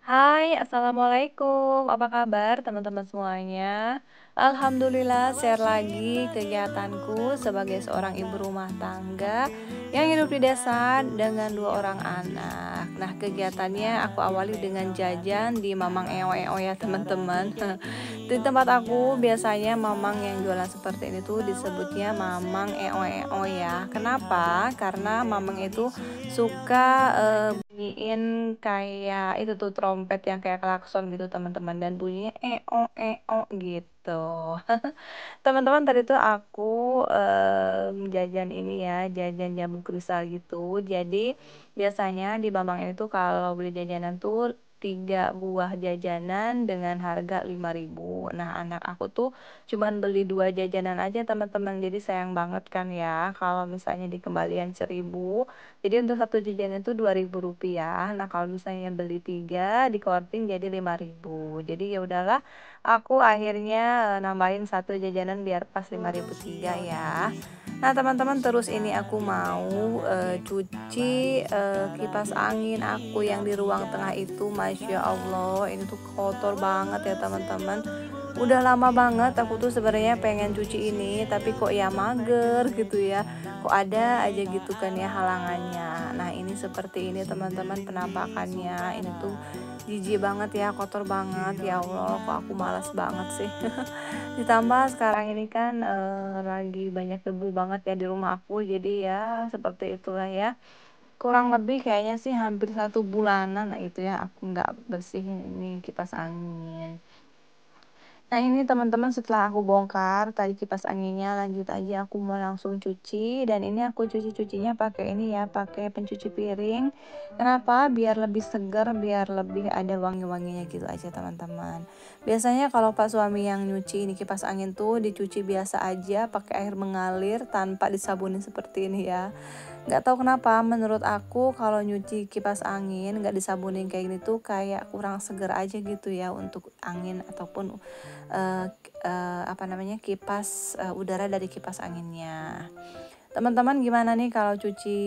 Hai, Assalamualaikum. Apa kabar teman-teman semuanya? Alhamdulillah share lagi kegiatanku sebagai seorang ibu rumah tangga yang hidup di desa dengan 2 orang anak. Nah, kegiatannya aku awali dengan jajan di Mamang Eo ya teman-teman. Di tempat aku biasanya mamang yang jualan seperti ini tuh disebutnya Mamang Eo ya. Kenapa? Karena mamang itu suka bunyiin kayak itu tuh trompet yang kayak klakson gitu teman-teman, dan bunyinya gitu. Teman-teman, tadi tuh aku jajan ini ya, jajan jamu kristal gitu. Jadi biasanya di Bambang ini tuh kalau beli jajanan tuh 3 buah jajanan dengan harga 5.000. Nah, anak aku tuh cuman beli 2 jajanan aja teman-teman. Jadi sayang banget kan ya kalau misalnya dikembalian 1.000. Jadi untuk satu jajanan itu 2.000 rupiah. Nah, kalau misalnya beli 3 di korting jadi 5.000. Jadi ya udahlah, aku akhirnya nambahin satu jajanan biar pas 5.003 ya. Nah teman-teman, terus ini aku mau cuci kipas angin aku yang di ruang tengah itu. Masya Allah, ini tuh kotor banget ya teman-teman. Udah lama banget aku tuh sebenarnya pengen cuci ini, tapi kok ya mager gitu ya. Kok ada aja gitu kan ya halangannya. Nah ini seperti ini teman-teman penampakannya. Ini tuh jijik banget ya, kotor banget. Ya Allah, kok aku malas banget sih. Ditambah sekarang ini kan lagi banyak debu banget ya di rumah aku. Jadi ya seperti itulah ya. Kurang lebih kayaknya sih hampir 1 bulanan itu ya aku nggak bersihin ini kipas angin. Nah ini teman-teman, setelah aku bongkar tadi kipas anginnya, lanjut aja aku mau langsung cuci. Dan ini aku cucinya pakai ini ya, pakai pencuci piring. Kenapa? Biar lebih segar, biar lebih ada wangi-wanginya gitu aja teman-teman. Biasanya kalau Pak suami yang nyuci ini kipas angin tuh dicuci biasa aja pakai air mengalir tanpa disabunin seperti ini ya. Nggak tahu kenapa, menurut aku kalau nyuci kipas angin nggak disabunin kayak gini tuh kayak kurang seger aja gitu ya untuk angin ataupun apa namanya, kipas udara dari kipas anginnya. Teman-teman gimana nih kalau cuci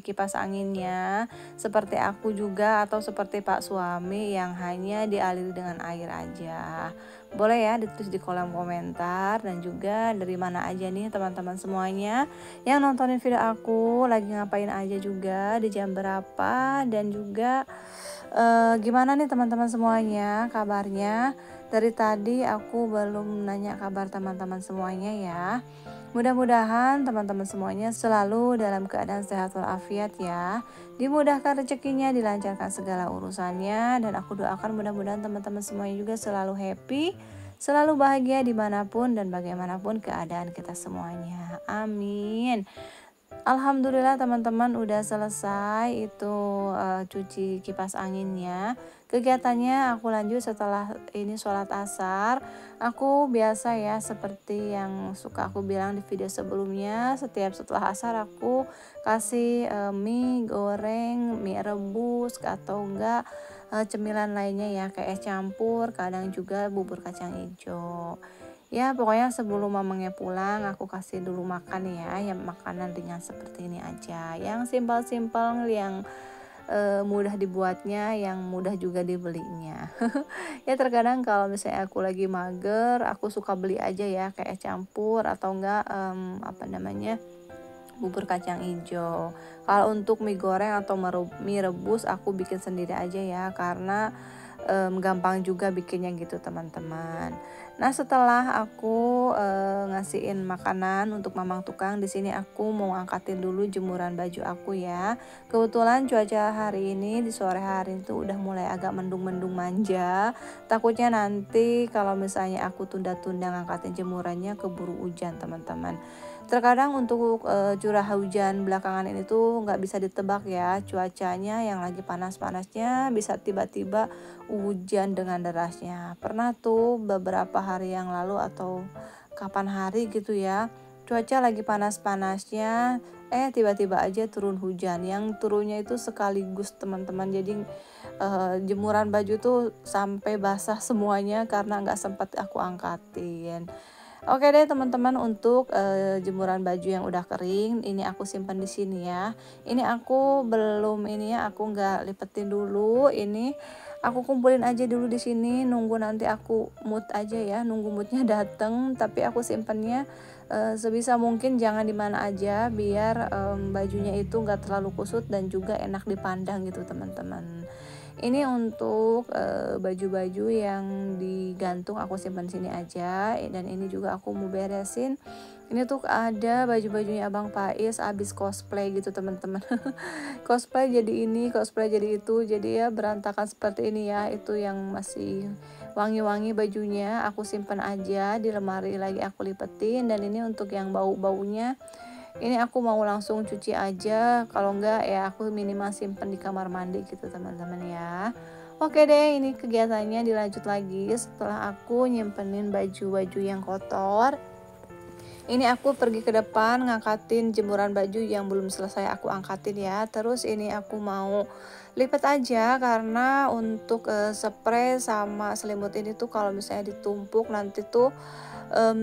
kipas anginnya? Seperti aku juga atau seperti Pak suami yang hanya dialiri dengan air aja? Boleh ya ditulis di kolom komentar. Dan juga dari mana aja nih teman-teman semuanya yang nontonin video aku, lagi ngapain aja juga, di jam berapa, dan juga gimana nih teman-teman semuanya kabarnya. Dari tadi aku belum nanya kabar teman-teman semuanya ya. Mudah-mudahan teman-teman semuanya selalu dalam keadaan sehat walafiat ya. Dimudahkan rezekinya, dilancarkan segala urusannya. Dan aku doakan mudah-mudahan teman-teman semuanya juga selalu happy, selalu bahagia dimanapun dan bagaimanapun keadaan kita semuanya. Amin. Alhamdulillah teman-teman udah selesai itu cuci kipas anginnya. Kegiatannya aku lanjut setelah ini sholat asar. Aku biasa ya seperti yang suka aku bilang di video sebelumnya, setiap setelah asar aku kasih mie goreng, mie rebus atau enggak cemilan lainnya ya kayak campur, kadang juga bubur kacang hijau. Ya pokoknya sebelum mamangnya pulang aku kasih dulu makan ya, yang makanan ringan seperti ini aja, yang simpel-simpel, yang mudah dibuatnya, yang mudah juga dibelinya. Ya terkadang kalau misalnya aku lagi mager, aku suka beli aja ya kayak campur atau enggak apa namanya, bubur kacang hijau. Kalau untuk mie goreng atau mie rebus aku bikin sendiri aja ya, karena gampang juga bikinnya gitu teman-teman. Nah setelah aku ngasihin makanan untuk mamang tukang, di sini aku mau angkatin dulu jemuran baju aku ya. Kebetulan cuaca hari ini di sore hari itu udah mulai agak mendung-mendung manja. Takutnya nanti kalau misalnya aku tunda-tunda ngangkatin jemurannya keburu hujan teman-teman. Terkadang untuk curah hujan belakangan ini tuh nggak bisa ditebak ya, cuacanya yang lagi panas-panasnya bisa tiba-tiba hujan dengan derasnya. Pernah tuh beberapa hari yang lalu atau kapan hari gitu ya, cuaca lagi panas-panasnya tiba-tiba aja turun hujan, yang turunnya itu sekaligus teman-teman. Jadi jemuran baju tuh sampai basah semuanya karena nggak sempat aku angkatin. Oke deh teman-teman, untuk jemuran baju yang udah kering ini aku simpan di sini ya. Ini aku belum ini ya, aku nggak lipetin dulu ini. aku kumpulin aja dulu di sini, nunggu nanti aku mood aja ya, nunggu moodnya dateng. Tapi aku simpennya sebisa mungkin jangan di mana aja, biar bajunya itu nggak terlalu kusut dan juga enak dipandang gitu teman-teman. Ini untuk baju-baju yang digantung aku simpan sini aja. Dan ini juga aku mau beresin. Ini tuh ada baju-bajunya Abang Faiz abis cosplay gitu teman-teman. Cosplay jadi ini, cosplay jadi itu, jadi ya berantakan seperti ini ya. Itu yang masih wangi-wangi bajunya aku simpan aja di lemari, lagi aku lipetin. Dan ini untuk yang bau-baunya, ini aku mau langsung cuci aja, kalau enggak ya aku minimal simpen di kamar mandi gitu teman-teman ya. Oke deh, ini kegiatannya dilanjut lagi setelah aku nyimpenin baju-baju yang kotor. Ini aku pergi ke depan ngangkatin jemuran baju yang belum selesai aku angkatin ya. Terus ini aku mau lipat aja, karena untuk spray sama selimut ini tuh kalau misalnya ditumpuk nanti tuh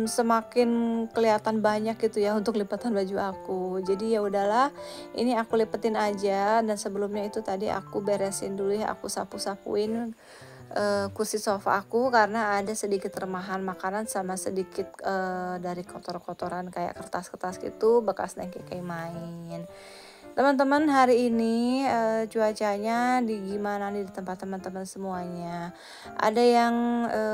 semakin kelihatan banyak gitu ya untuk lipatan baju aku. Jadi ya udahlah, ini aku lipetin aja. Dan sebelumnya itu tadi aku beresin dulu ya, aku sapu-sapuin kursi sofa aku, karena ada sedikit remahan makanan sama sedikit dari kotor-kotoran kayak kertas-kertas gitu bekas kayak main. Teman-teman, hari ini cuacanya di gimana nih di tempat teman-teman semuanya? Ada yang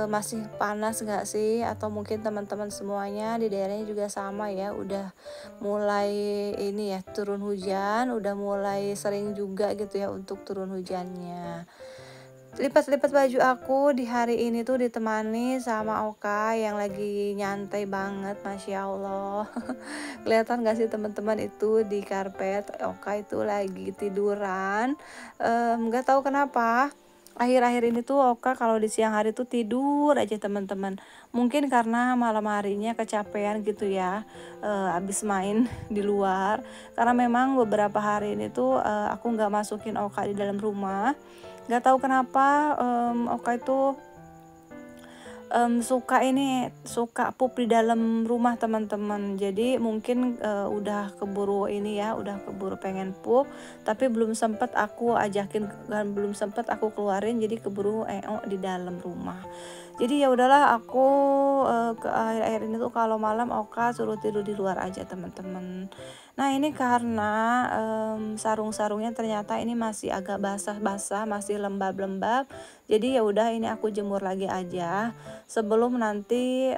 masih panas nggak sih? Atau mungkin teman-teman semuanya di daerahnya juga sama ya, udah mulai ini ya turun hujan, udah mulai sering juga gitu ya untuk turun hujannya. Lipat-lipat baju aku di hari ini tuh ditemani sama Oka yang lagi nyantai banget, Masya Allah. Kelihatan gak sih teman-teman itu di karpet, Oka itu lagi tiduran. Gak tahu kenapa akhir-akhir ini tuh Oka kalau di siang hari tuh tidur aja teman-teman. Mungkin karena malam harinya kecapean gitu ya, abis main di luar. Karena memang beberapa hari ini tuh aku nggak masukin Oka di dalam rumah. Gak tahu kenapa Oka itu suka pup di dalam rumah teman-teman. Jadi mungkin udah keburu ini ya, udah keburu pengen pup, tapi belum sempet aku ajakin dan belum sempet aku keluarin, jadi keburu di dalam rumah. Jadi ya udahlah, aku ke akhir-akhir ini tuh kalau malam Oka suruh tidur di luar aja teman-teman. Nah ini karena sarung-sarungnya ternyata ini masih agak basah-basah, masih lembab-lembab. Jadi ya udah, ini aku jemur lagi aja sebelum nanti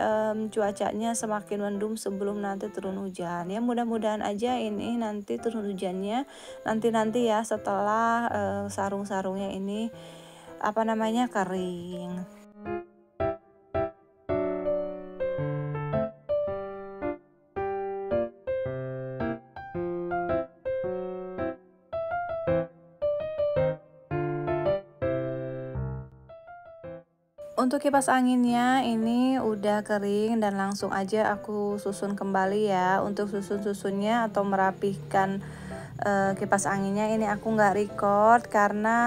cuacanya semakin mendung, sebelum nanti turun hujan. Ya mudah-mudahan aja ini nanti turun hujannya nanti ya setelah sarung-sarungnya ini kering. Untuk kipas anginnya ini udah kering dan langsung aja aku susun kembali ya. Untuk susun-susunnya atau merapihkan kipas anginnya ini aku nggak record karena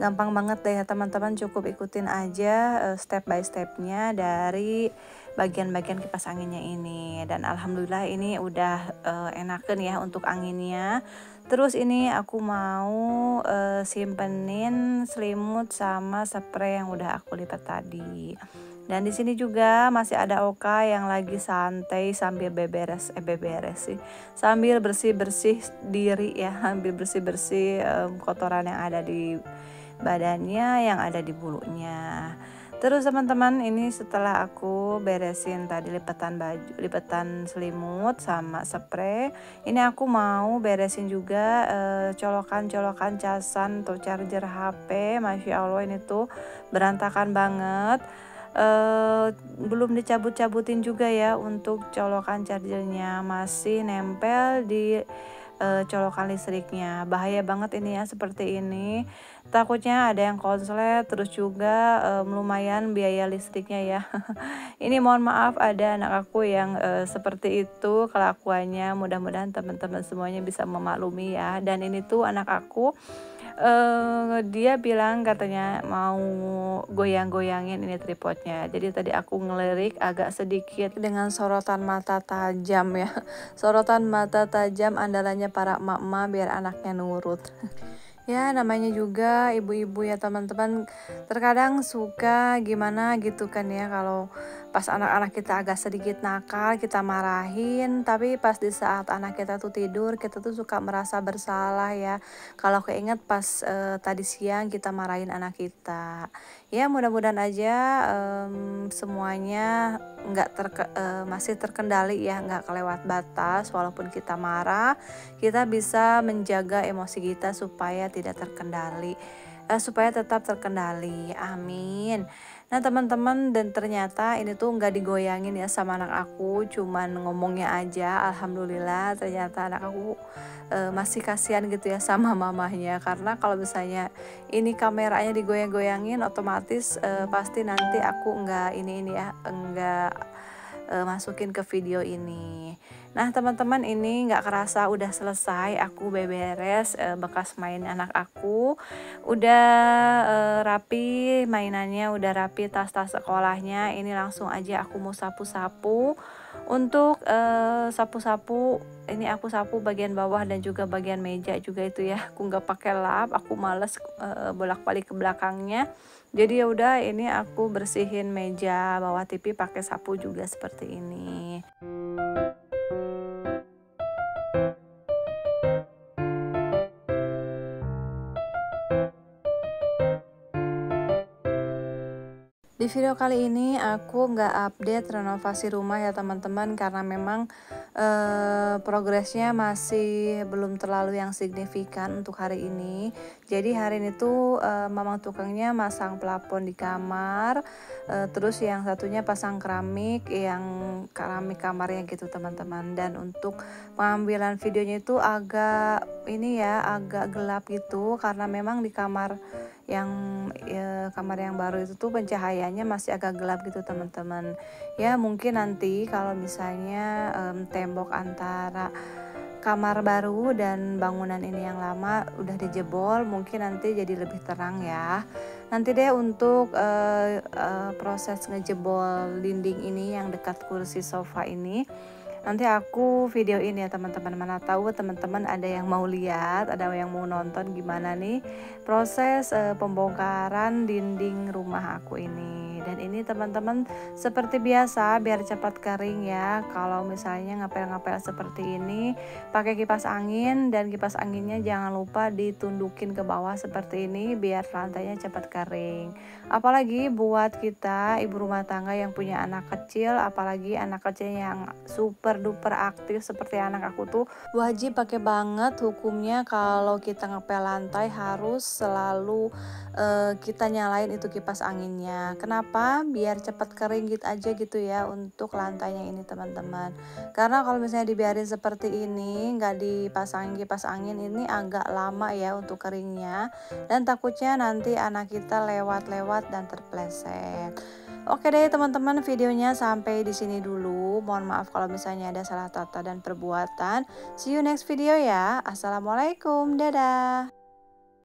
gampang banget deh ya teman-teman, cukup ikutin aja step by stepnya dari bagian-bagian kipas anginnya ini. Dan alhamdulillah ini udah enakan ya untuk anginnya. Terus ini aku mau simpenin selimut sama spray yang udah aku lipat tadi. Dan di sini juga masih ada Oka yang lagi santai sambil beberes sih. Sambil bersih-bersih diri ya, sambil bersih-bersih kotoran yang ada di badannya, yang ada di bulunya. Terus teman-teman, ini setelah aku beresin tadi lipatan selimut sama spray, ini aku mau beresin juga colokan-colokan casan atau charger HP. Masya Allah ini tuh berantakan banget. Belum dicabut-cabutin juga ya untuk colokan chargernya, masih nempel di colokan listriknya. Bahaya banget ini ya seperti ini, takutnya ada yang konslet, terus juga lumayan biaya listriknya ya. Ini mohon maaf ada anak aku yang seperti itu kelakuannya, mudah-mudahan teman-teman semuanya bisa memaklumi ya. Dan ini tuh anak aku dia bilang katanya mau goyang-goyangin ini tripodnya. Jadi tadi aku ngelirik agak sedikit dengan sorotan mata tajam ya. Sorotan mata tajam andalannya para emak-emak biar anaknya nurut. Ya, namanya juga ibu-ibu ya teman-teman, terkadang suka gimana gitu kan ya kalau pas anak-anak kita agak sedikit nakal, kita marahin, tapi pas di saat anak kita tuh tidur, kita tuh suka merasa bersalah ya. Kalau keinget pas tadi siang kita marahin anak kita. Ya, mudah-mudahan aja semuanya masih terkendali ya, nggak kelewat batas walaupun kita marah, kita bisa menjaga emosi kita supaya tidak terkendali, supaya tetap terkendali. Amin. Nah teman-teman, dan ternyata ini tuh nggak digoyangin ya sama anak aku, cuman ngomongnya aja. Alhamdulillah ternyata anak aku masih kasihan gitu ya sama mamahnya, karena kalau misalnya ini kameranya digoyang-goyangin otomatis pasti nanti aku nggak ini ya, nggak masukin ke video ini. Nah teman-teman, ini nggak kerasa udah selesai aku beberes bekas main anak aku, udah rapi mainannya, udah rapi tas-tas sekolahnya. Ini langsung aja aku mau sapu-sapu. Untuk sapu-sapu ini aku sapu bagian bawah dan juga bagian meja juga itu ya, aku nggak pakai lap, aku males bolak-balik ke belakangnya. Jadi ya udah, ini aku bersihin meja bawah TV pakai sapu juga seperti ini. Di video kali ini aku nggak update renovasi rumah ya teman-teman, karena memang progresnya masih belum terlalu yang signifikan untuk hari ini. Jadi hari ini tuh mamang tukangnya masang plafon di kamar, terus yang satunya pasang keramik, yang keramik kamarnya gitu teman-teman. Dan untuk pengambilan videonya itu agak ini ya, agak gelap gitu, karena memang di kamar yang baru itu tuh pencahayaannya masih agak gelap gitu teman-teman. Ya mungkin nanti kalau misalnya tembok antara kamar baru dan bangunan ini yang lama udah dijebol, mungkin nanti jadi lebih terang ya. Nanti deh untuk proses ngejebol dinding ini yang dekat kursi sofa ini, nanti aku videoin ya teman-teman. Mana tahu teman-teman ada yang mau lihat, ada yang mau nonton gimana nih proses pembongkaran dinding rumah aku ini. Dan ini teman-teman, seperti biasa biar cepat kering ya, kalau misalnya ngepel-ngepel seperti ini pakai kipas angin, dan kipas anginnya jangan lupa ditundukin ke bawah seperti ini biar lantainya cepat kering. Apalagi buat kita ibu rumah tangga yang punya anak kecil, apalagi anak kecil yang super duper aktif seperti anak aku tuh, wajib pakai banget hukumnya kalau kita ngepel lantai harus selalu kita nyalain itu kipas anginnya. Kenapa? Biar cepat kering gitu aja gitu ya untuk lantainya ini teman-teman. Karena kalau misalnya dibiarin seperti ini, nggak dipasangin kipas angin, ini agak lama ya untuk keringnya, dan takutnya nanti anak kita lewat-lewat dan terpleset. Oke deh teman-teman, videonya sampai di sini dulu. Mohon maaf kalau misalnya ada salah kata dan perbuatan. See you next video ya. Assalamualaikum, dadah.